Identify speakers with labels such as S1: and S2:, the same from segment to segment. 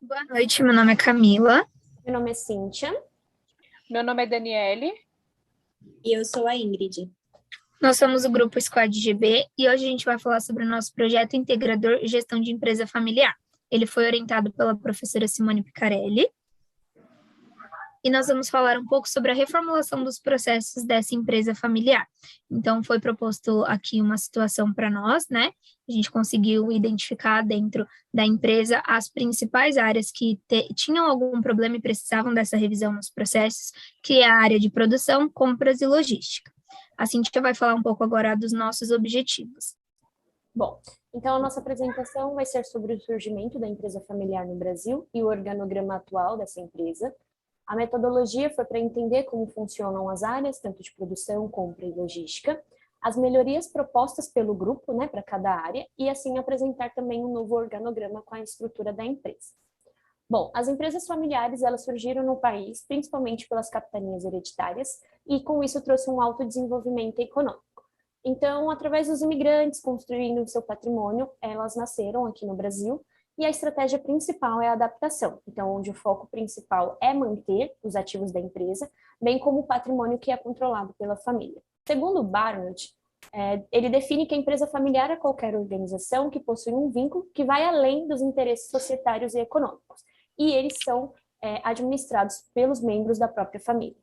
S1: Boa noite, meu nome é Camila.
S2: Meu nome é Cíntia.
S3: Meu nome é Daniele.
S4: E eu sou a Ingrid.
S1: Nós somos o grupo Squad GB e hoje a gente vai falar sobre o nosso projeto integrador Gestão de Empresa Familiar. Ele foi orientado pela professora Simone Picarelli. E nós vamos falar um pouco sobre a reformulação dos processos dessa empresa familiar. Então, foi proposto aqui uma situação para nós, né? A gente conseguiu identificar dentro da empresa as principais áreas que tinham algum problema e precisavam dessa revisão nos processos, que é a área de produção, compras e logística. A Cíntia vai falar um pouco agora dos nossos objetivos.
S2: Bom, então a nossa apresentação vai ser sobre o surgimento da empresa familiar no Brasil e o organograma atual dessa empresa. A metodologia foi para entender como funcionam as áreas, tanto de produção, compra e logística, as melhorias propostas pelo grupo, né, para cada área, e assim apresentar também um novo organograma com a estrutura da empresa. Bom, as empresas familiares, elas surgiram no país, principalmente pelas capitanias hereditárias, e com isso trouxe um alto desenvolvimento econômico. Então, através dos imigrantes construindo seu patrimônio, elas nasceram aqui no Brasil, e a estratégia principal é a adaptação, então onde o foco principal é manter os ativos da empresa, bem como o patrimônio que é controlado pela família. Segundo Barnett, ele define que a empresa familiar é qualquer organização que possui um vínculo que vai além dos interesses societários e econômicos, e eles são administrados pelos membros da própria família.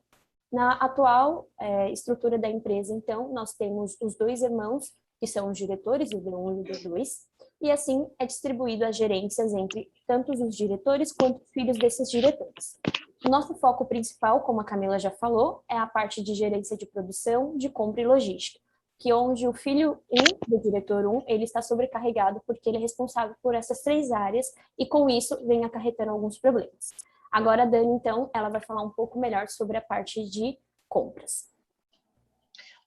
S2: Na atual estrutura da empresa, então, nós temos os dois irmãos, que são os diretores, o D1 e o D2, e assim é distribuído as gerências entre tanto os diretores quanto os filhos desses diretores. O nosso foco principal, como a Camila já falou, é a parte de gerência de produção, de compra e logística, que onde o filho 1 do diretor 1, ele está sobrecarregado porque ele é responsável por essas 3 áreas e com isso vem acarretando alguns problemas. Agora a Dani, então, ela vai falar um pouco melhor sobre a parte de compras.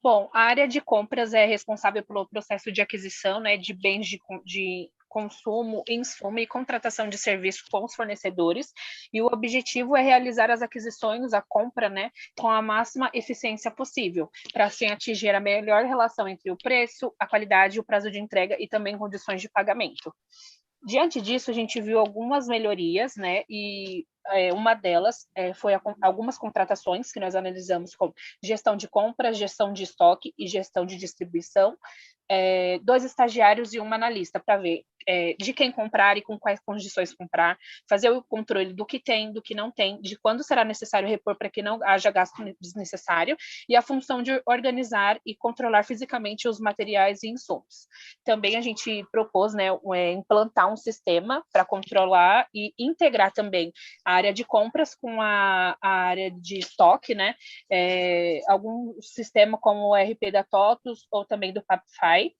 S3: Bom, a área de compras é responsável pelo processo de aquisição, né, de bens de consumo, insumo e contratação de serviços com os fornecedores, e o objetivo é realizar as aquisições, a compra, né, com a máxima eficiência possível, para assim atingir a melhor relação entre o preço, a qualidade, o prazo de entrega e também condições de pagamento. Diante disso, a gente viu algumas melhorias, né, e uma delas foi algumas contratações que nós analisamos como gestão de compras, gestão de estoque e gestão de distribuição, 2 estagiários e uma analista para ver de quem comprar e com quais condições comprar, fazer o controle do que tem, do que não tem, de quando será necessário repor para que não haja gasto desnecessário, e a função de organizar e controlar fisicamente os materiais e insumos. Também a gente propôs, né, implantar um sistema para controlar e integrar também a área de compras com a área de estoque, né, algum sistema como o RP da TOTUS ou também do Papify,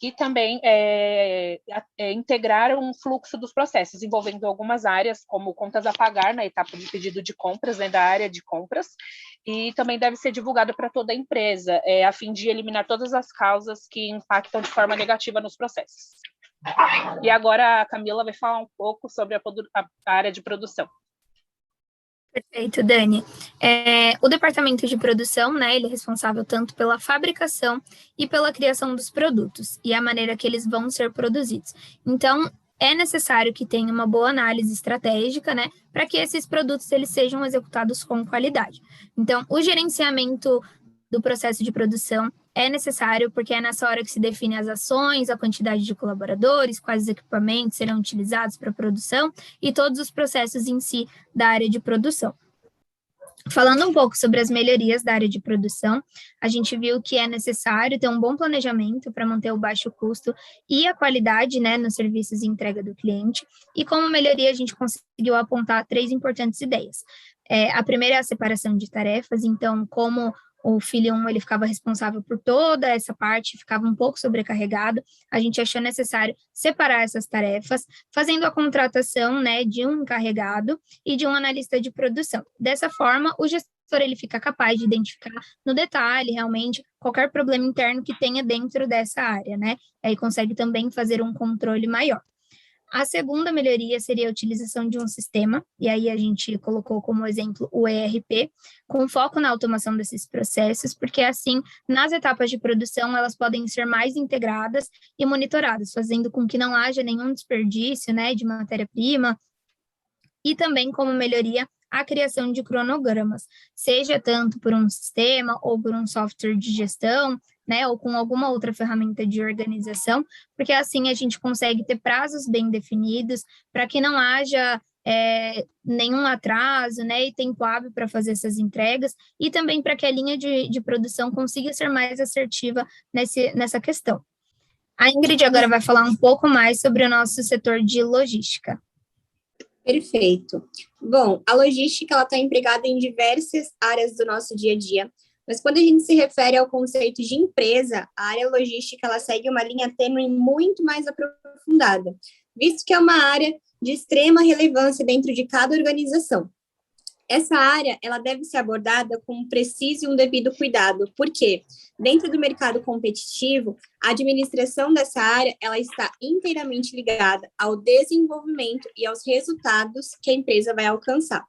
S3: e também integrar um fluxo dos processos, envolvendo algumas áreas, como contas a pagar na etapa de pedido de compras, né, da área de compras, e também deve ser divulgado para toda a empresa, a fim de eliminar todas as causas que impactam de forma negativa nos processos. E agora a Camila vai falar um pouco sobre a área de produção.
S1: Perfeito, Dani. O departamento de produção, né, ele é responsável tanto pela fabricação e pela criação dos produtos e a maneira que eles vão ser produzidos. Então, é necessário que tenha uma boa análise estratégica, né, para que esses produtos eles sejam executados com qualidade. Então, o gerenciamento do processo de produção é necessário porque é nessa hora que se define as ações, a quantidade de colaboradores, quais equipamentos serão utilizados para a produção e todos os processos em si da área de produção. Falando um pouco sobre as melhorias da área de produção, a gente viu que é necessário ter um bom planejamento para manter o baixo custo e a qualidade, né, nos serviços de entrega do cliente. E como melhoria, a gente conseguiu apontar 3 importantes ideias. A primeira é a separação de tarefas, então, como o filho 1 ele ficava responsável por toda essa parte, ficava um pouco sobrecarregado, a gente achou necessário separar essas tarefas, fazendo a contratação, né, de um encarregado e de um analista de produção. Dessa forma, o gestor ele fica capaz de identificar no detalhe, realmente, qualquer problema interno que tenha dentro dessa área, né? Aí consegue também fazer um controle maior. A segunda melhoria seria a utilização de um sistema, e aí a gente colocou como exemplo o ERP, com foco na automação desses processos, porque assim, nas etapas de produção, elas podem ser mais integradas e monitoradas, fazendo com que não haja nenhum desperdício, né, de matéria-prima, e também como melhoria a criação de cronogramas, seja tanto por um sistema ou por um software de gestão, né, ou com alguma outra ferramenta de organização, porque assim a gente consegue ter prazos bem definidos para que não haja nenhum atraso, né, e tempo hábil para fazer essas entregas, e também para que a linha de produção consiga ser mais assertiva nessa questão. A Ingrid agora vai falar um pouco mais sobre o nosso setor de logística.
S4: Perfeito. Bom, a logística ela está empregada em diversas áreas do nosso dia a dia, mas quando a gente se refere ao conceito de empresa, a área logística ela segue uma linha tênue muito mais aprofundada, visto que é uma área de extrema relevância dentro de cada organização. Essa área ela deve ser abordada com um preciso e um devido cuidado, porque dentro do mercado competitivo, a administração dessa área ela está inteiramente ligada ao desenvolvimento e aos resultados que a empresa vai alcançar.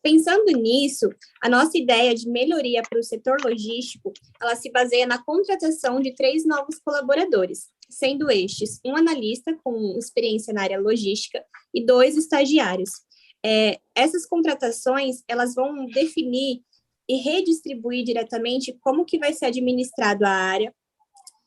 S4: Pensando nisso, a nossa ideia de melhoria para o setor logístico, ela se baseia na contratação de 3 novos colaboradores, sendo estes um analista com experiência na área logística e 2 estagiários. Essas contratações, elas vão definir e redistribuir diretamente como que vai ser administrado a área.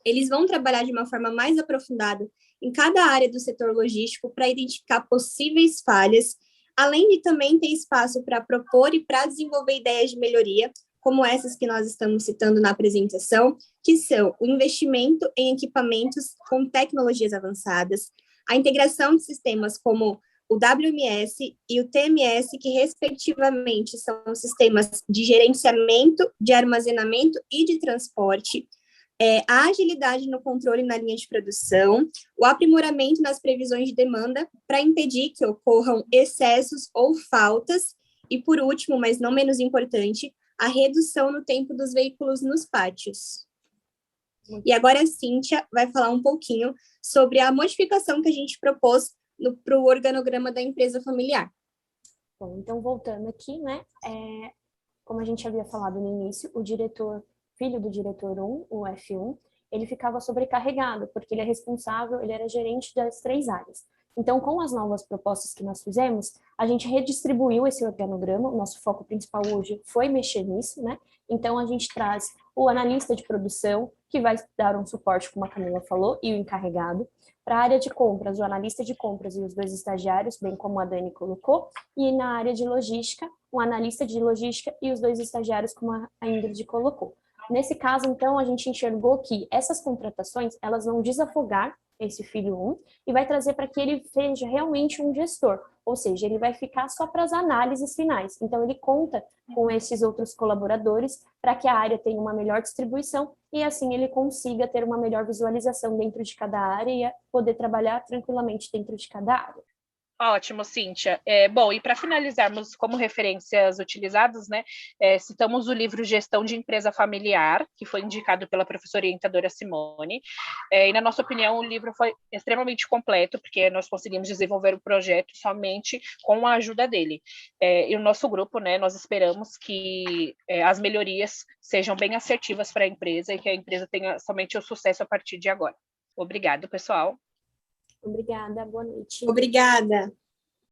S4: Eles vão trabalhar de uma forma mais aprofundada em cada área do setor logístico para identificar possíveis falhas, além de também ter espaço para propor e para desenvolver ideias de melhoria, como essas que nós estamos citando na apresentação, que são o investimento em equipamentos com tecnologias avançadas, a integração de sistemas como o WMS e o TMS, que respectivamente são sistemas de gerenciamento, de armazenamento e de transporte, a agilidade no controle na linha de produção, o aprimoramento nas previsões de demanda para impedir que ocorram excessos ou faltas, e por último, mas não menos importante, a redução no tempo dos veículos nos pátios. E agora a Cíntia vai falar um pouquinho sobre a modificação que a gente propôs para o organograma da empresa familiar.
S2: Bom, então voltando aqui, né, como a gente havia falado no início, o filho do diretor 1, o F1, ele ficava sobrecarregado, porque ele é responsável, ele era gerente das 3 áreas. Então, com as novas propostas que nós fizemos, a gente redistribuiu esse organograma, o nosso foco principal hoje foi mexer nisso, né? Então, a gente traz o analista de produção, que vai dar um suporte, como a Camila falou, e o encarregado. Para a área de compras, o analista de compras e os 2 estagiários, bem como a Dani colocou. E na área de logística, um analista de logística e os 2 estagiários, como a Ingrid colocou. Nesse caso, então, a gente enxergou que essas contratações, elas vão desafogar esse filho 1 e vai trazer para que ele seja realmente um gestor, ou seja, ele vai ficar só para as análises finais. Então, ele conta com esses outros colaboradores para que a área tenha uma melhor distribuição e, assim, ele consiga ter uma melhor visualização dentro de cada área e poder trabalhar tranquilamente dentro de cada área.
S3: Ótimo, Cíntia. Bom, e para finalizarmos como referências utilizadas, né, citamos o livro Gestão de Empresa Familiar, que foi indicado pela professora orientadora Simone, e na nossa opinião o livro foi extremamente completo, porque nós conseguimos desenvolver o projeto somente com a ajuda dele. E o nosso grupo, né, nós esperamos que as melhorias sejam bem assertivas para a empresa e que a empresa tenha somente o sucesso a partir de agora. Obrigado, pessoal.
S2: Obrigada, boa noite.
S4: Obrigada.